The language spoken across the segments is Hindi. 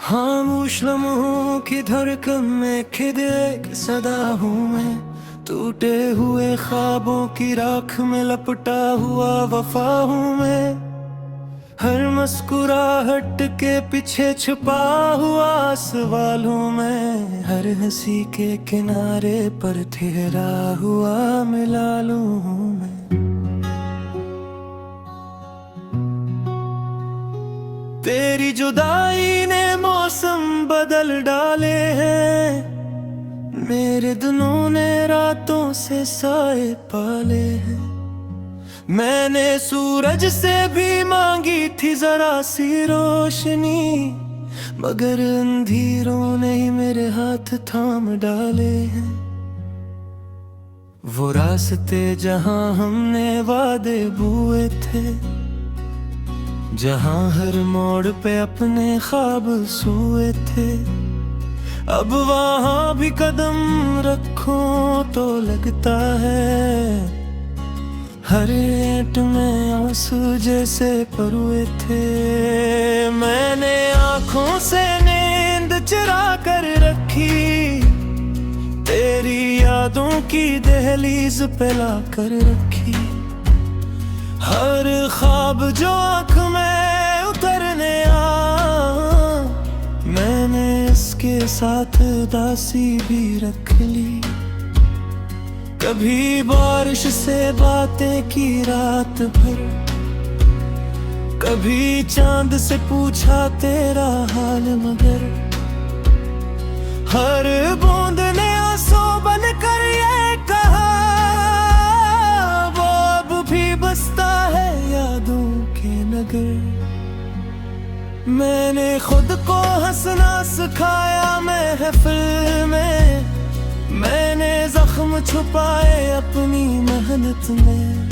खामोश लम्हों की धड़कन में खिद एक सदा हूँ मैं। टूटे हुए ख्वाबों की राख में लपटा हुआ वफा हूँ मैं। हर मुस्कुराहट के पीछे छुपा हुआ सवाल हूँ मैं। हर हंसी के किनारे पर ठहरा हुआ मिलालू हूँ मैं। तेरी जुदाई ने मौसम बदल डाले हैं। मेरे दिनों ने रातों से साए पाले हैं। मैंने सूरज से भी मांगी थी जरा सी रोशनी, मगर अंधेरों ने ही मेरे हाथ थाम डाले हैं। वो रास्ते जहां हमने वादे बुए थे, जहां हर मोड़ पे अपने ख्वाब सोए थे, अब वहां भी कदम रखो तो लगता है हर ईंट में आंसू जैसे परुए थे। मैंने आंखों से नींद चुरा कर रखी, तेरी यादों की दहलीज पे ला कर रखी। हर ख्वाब जो आँख में उतरने मैंने इसके साथ दासी भी रख ली। कभी बारिश से बातें की रात भर, कभी चांद से पूछा तेरा हाल, मगर हर बूंद ने आंसू बन कर ये कहा वो अब भी बसता है यादों के नगर। मैंने खुद को हंसना सिखाया महफिल में, मैंने जख्म छुपाए अपनी मेहनत में।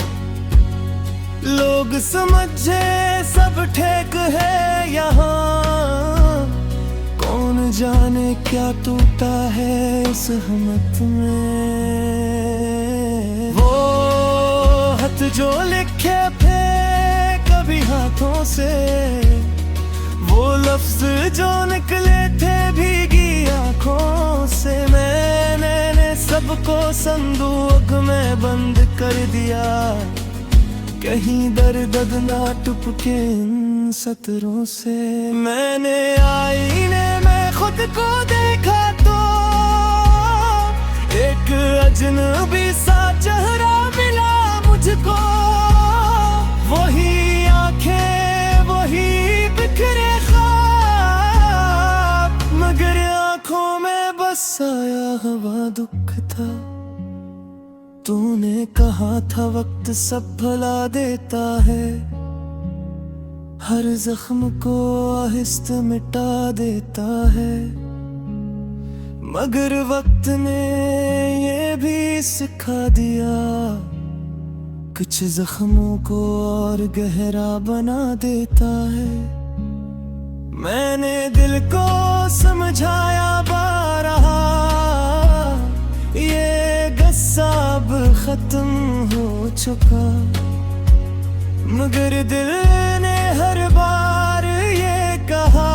लोग समझे सब ठीक है यहाँ, कौन जाने क्या टूटा है इस हिम्मत में। वो खत जो लिखे थे कभी हाथों से, वो लफ्ज जो निकले थे भीगी आंखों से, मैंने सबको संदूक में बंद कर दिया। कहीं दर्द ना टपके इन सतरों से। मैंने आईने में खुद को देखा तो एक अजनबी सा चेहरा मिला मुझको। वही आंखें वही बिखरे ख्वाब, मगर आंखों में बस आया हवा दुख था। तूने कहा था वक्त सब भुला देता है, हर जख्म को आहिस्ते मिटा देता है। मगर वक्त ने ये भी सिखा दिया, कुछ जख्मों को और गहरा बना देता है। मैंने दिल को समझाया बारहा, ये गस्सा अब खत्म हो चुका। मगर दिल ने हर बार ये कहा,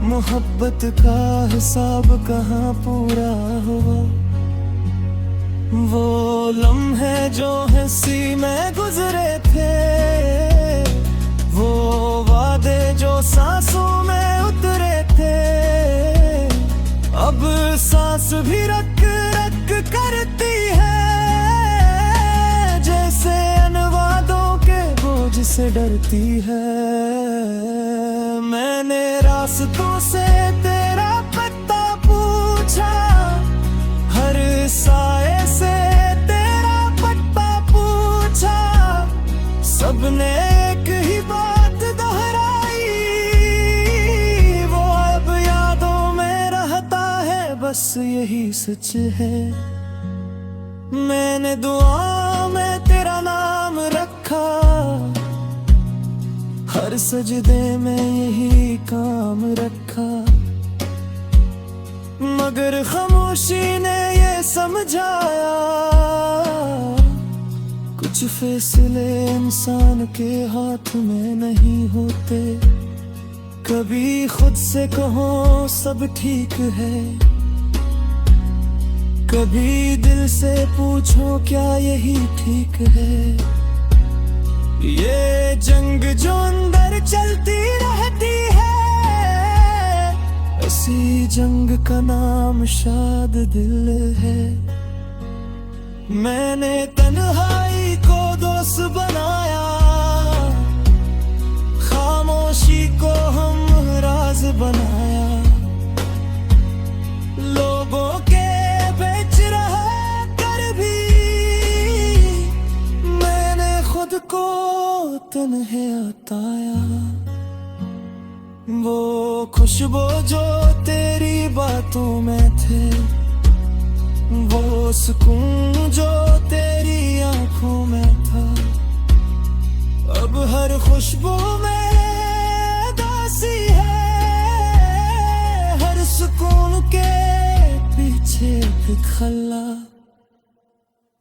मोहब्बत का हिसाब कहाँ पूरा हुआ। वो लम्हे जो हंसी में गुजरे थे, वो वादे जो सांसों में उतरे थे, अब सांस भी रक रक करती है, जैसे अन वादों के बोझ से डरती है। मैंने रास्तों से तेरा पता पूछा, हर साए से तेरा पता पूछा, सबने एक ही बात दोहराई, वो अब यादों में रहता है, बस यही सच है। मैंने दुआ में तेरा नाम रखा, हर सजदे में यही काम रखा। मगर खामोशी ने ये समझाया, कुछ फैसले इंसान के हाथ में नहीं होते, कभी खुद से कहो सब ठीक है, कभी दिल से पूछो क्या यही ठीक है। ये जंग जो अंदर चलती रहती है, इसी जंग का नाम शायद दिल है। मैंने तन्हाई को दोस्त बनाया, खामोशी को हम राज बनाया। लोगों के बीच रह कर भी मैंने खुद को तन्हे बताया। वो खुशबू जो तेरी बातों में थे, वो सुकून जो तेरी आंखों में था, अब हर खुशबू में दासी है। हर सुकून के पीछे एक खल्ला।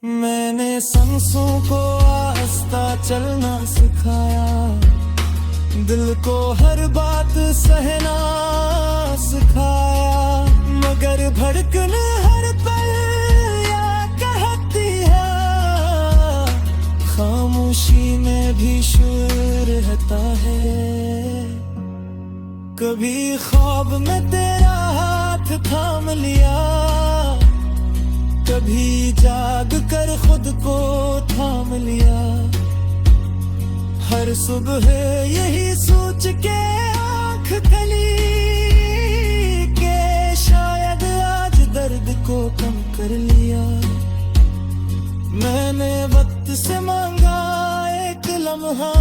मैंने सांसों को आहिस्ता चलना सिखाया, दिल को हर बात सहना सिखाया। मगर धड़कन हर पल कहती है, खामोशी में भी शोर रहता है। कभी ख्वाब में तेरा हाथ थाम लिया, कभी जाग कर खुद को थाम लिया। हर सुबह यही सोच के आँख खली के शायद आज दर्द को कम कर लिया। मैंने वक्त से मांगा एक लम्हा,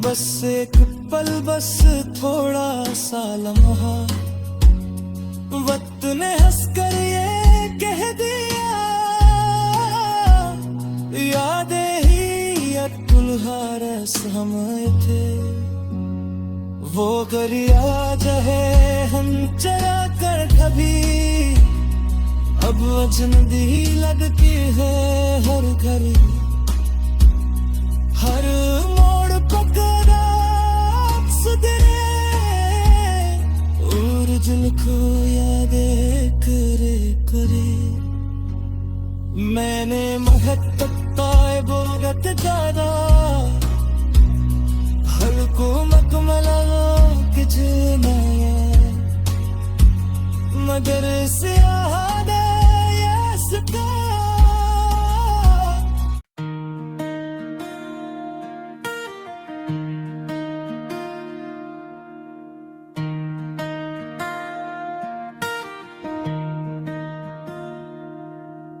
बस एक पल, बस थोड़ा सा लम्हा। वक्त ने हंसकर ये कह दिया, यादें ही अटुलहार समय थे। वो दरिया जहे हम चला कर कभी, अब अजनबी लगती है हर घड़ी। हर मोड़ पकड़ा और दिल को याद करे करे। मैंने महत्ता बोगत दादा, हर को मकमला किछ नया। मगर से आहादा यस्ता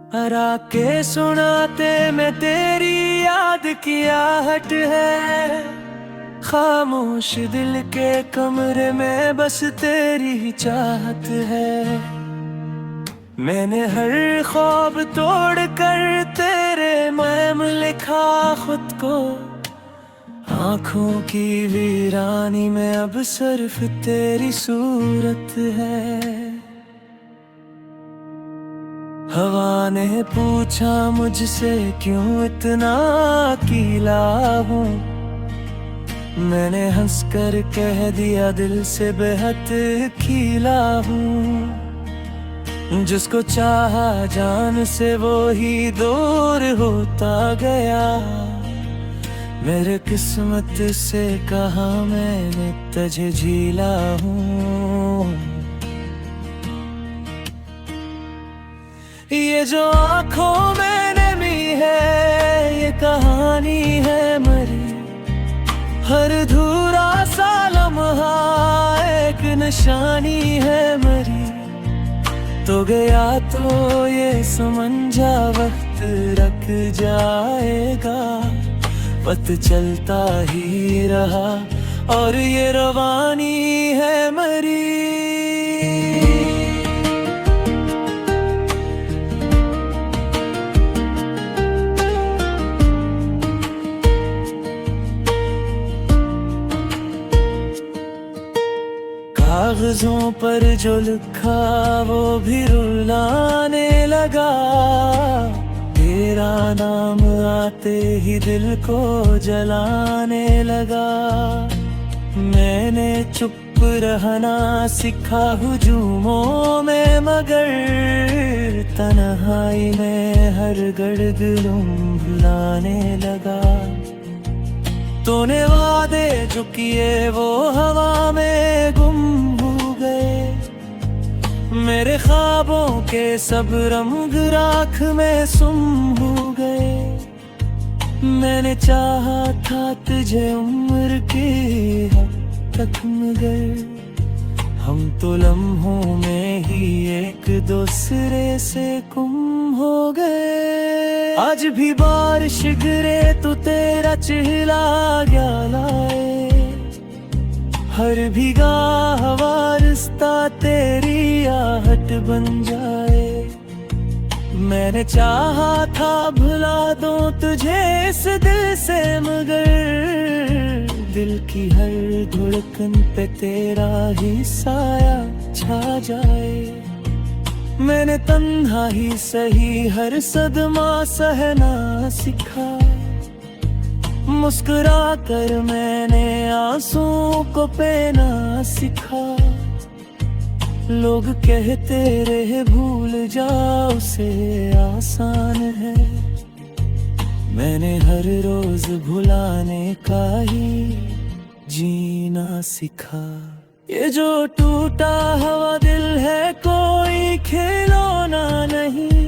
हरा के सुनाते में तेरी याद की आहट है। खामोश दिल के कमरे में बस तेरी ही चाहत है। मैंने हर ख्वाब तोड़ कर तेरे मैम लिखा खुद को। आँखों की वीरानी में अब सिर्फ तेरी सूरत है। हवा ने पूछा मुझसे क्यों इतना अकेला हूँ। मैंने हंसकर कह दिया दिल से बेहद खिला हूँ। जिसको चाहा जान से वो ही दूर होता गया। मेरे किस्मत से कहा मैंने तुझे झीला हूँ। ये जो आँखों में नमी है, ये कहानी है मरी। हर धूरा सा लम्हा एक निशानी है मरी। तो गया तो ये समझ जा वक्त रख जाएगा। पथ चलता ही रहा और ये रवानी है मरी। कागजों पर जो लिखा वो भी रुलाने लगा। तेरा नाम आते ही दिल को जलाने लगा। मैंने चुप रहना सीखा हुजूमों में, मगर तन्हाई में हर गड़गड़ुम भुलाने लगा। तूने वादे जो किए वो हवा में गुम हो गए, मेरे ख्वाबों के सब रंग राख में सुम हो गए। मैंने चाहा था तुझे उम्र के हद तक, मगर हम तो लम्हों में ही एक दूसरे से गुम हो गए। आज भी बारिश गिरे तो तेरा चेहरा क्या लाए, हर भीगा हवा रिश्ता तेरी आहट बन जाए। मैंने चाहा था भुला दूं तुझे इस दिल से, मगर दिल की हर धड़कन पे तेरा ही साया छा जाए। मैंने तन्हा ही सही हर सदमा सहना सीखा, मुस्कुरा कर मैंने आंसुओं को पीना सीखा। लोग कहते रहे भूल जाओ उसे आसान है, मैंने हर रोज भुलाने का ही जीना सीखा। ये जो टूटा हुआ दिल है कोई खिलौना नहीं,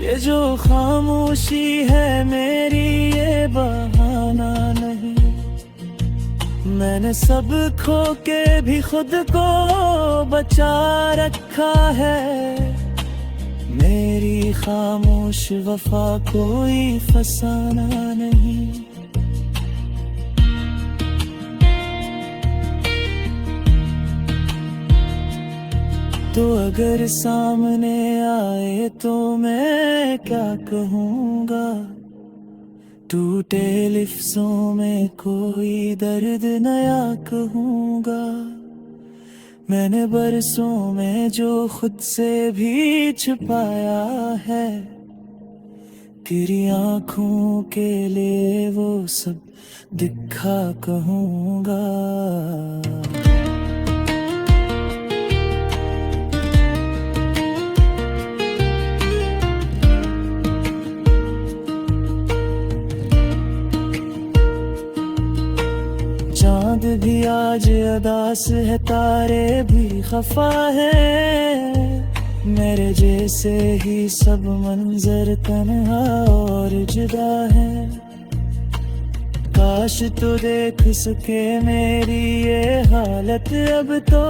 ये जो खामोशी है मेरी ये बहाना नहीं। मैंने सब खो के भी खुद को बचा रखा है, मेरी खामोश वफा कोई फसाना नहीं। तो अगर सामने आए तो मैं क्या कहूँगा, टूटे लिफ्ज़ों में कोई दर्द नया कहूँगा। मैंने बरसों में जो खुद से भी छुपाया है, तेरी आँखों के लिए वो सब दिखा कहूँगा। चाँद भी आज अदास है, तारे भी खफा है, मेरे जैसे ही सब मंजर तन्हा और जुदा है। काश तो देख सके मेरी ये हालत अब तो,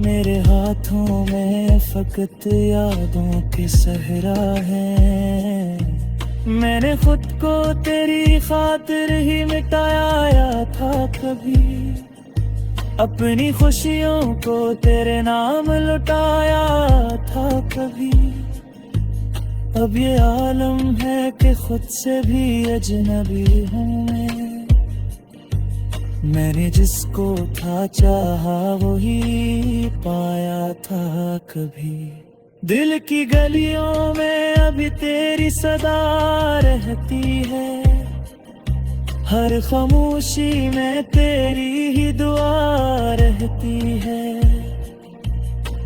मेरे हाथों में फकत यादों के सहरा है। मैंने खुद को तेरी खातिर ही मिटाया था कभी, अपनी खुशियों को तेरे नाम लुटाया था कभी। अब ये आलम है कि खुद से भी अजनबी हूँ मैंने जिसको था चाहा वही पाया था कभी। दिल की गलियों में अभी तेरी सदा रहती है, हर खामोशी में तेरी ही दुआ रहती है।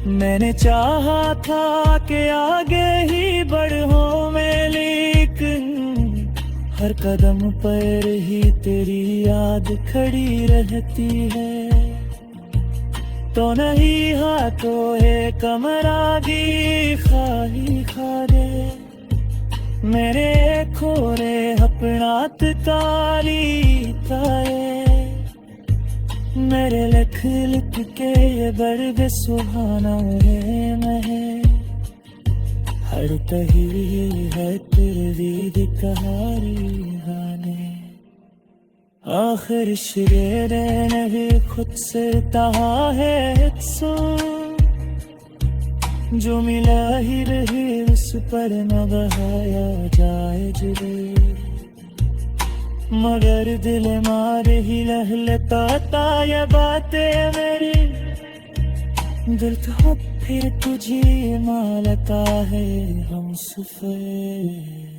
मैंने चाहा था कि आगे ही बढ़ूं मैं, लेकिन हर कदम पर ही तेरी याद खड़ी रहती है। तो नहीं हाथों है कमरागी खाही खारे, मेरे खोरे अपना ताली ताए। मेरे लिख लिख के ये बर्ग सुहाना है महे, हर कही है तेरी कहानी गाने। आखिर शेर नहीं खुद से कहा है सो, जो मिला ही रहे उस पर न बहाया जाए जुले। मगर दिल मारे ही लहलता ये बातें मेरी, दिल तो फिर तुझे मालता है हम सफर।